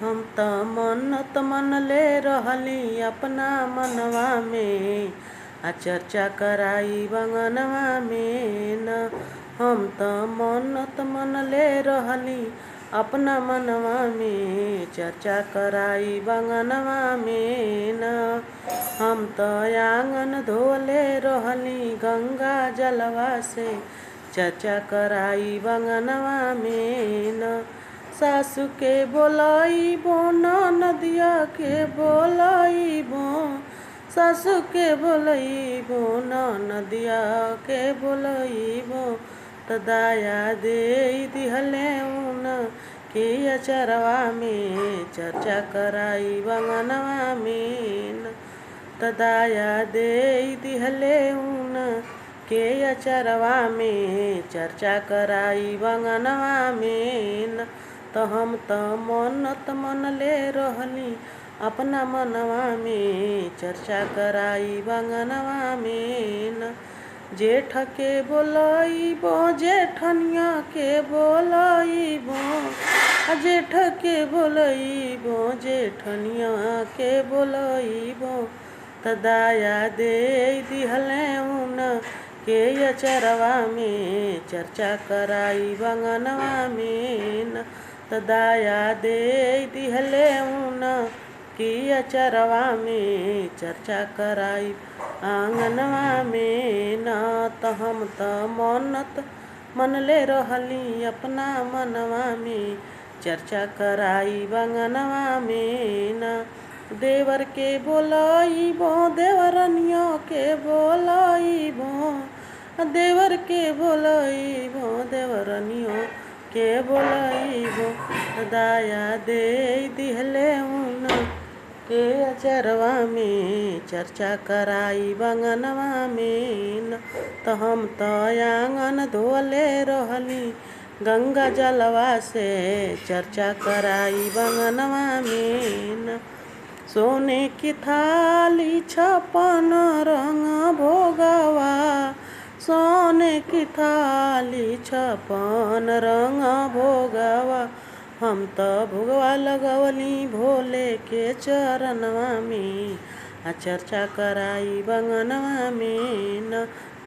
हम त मन्नत मनले रहली अपना मनवा में, आ चर्चा कराई बंगनवा में न। हम त मन्नत मनले रहली अपना मनवा में, चर्चा कराई बंगनवा में न। हम त आंगन धोले रहली गंगा जलवा से, चर्चा कराई बंगनवा में न। सासु के बोलाइबो नदिया के बोलाइबो, सासु के बोलाइबो नदिया के बोलाइबो, त दाया दे दिहले उन के अचरवा में, चर्चा कराई बंगनवा में न। त दाया दे दिहले उन के अचरवा में, चर्चा कराई बंगनवा में न। त हम त मन्नत मनले रहली अपना मनवा में, चर्चा कराई बंगनवा में न। जेठ के बोलाइबो जेठनिया के बोलाइबो, जेठ के बोलाइबो जेठनिया के बोलाइबो, त दाया दे दिहले उन के अचरवा में, चर्चा कराई बंगनवा में न। त दाया दे दिहले उन की अचरवा में, चर्चा कराई आंगनवा में न। त हम त मन्नत मनले रहली अपना मनवा में, चर्चा कराई बंगनवा में न। देवर के बोलाइबो देवरनिया के बोलाइबो, देवर के बोलाइबो देवरनिया के बोलाइबो, दाया दे दिहले उन के अचरवा में, चर्चा कराई बंगनवा में न। त हम त आंगन धोले रहली गंगा जलवा से, चर्चा कराई बंगनवा में न। सोने की थाली 56 रंग भोगवा, सोने की थाली 56 रंग भोगवा, हम त भोगवा लगवली भोले के चरणवा में, आ चर्चा कराई बंगनवा में न।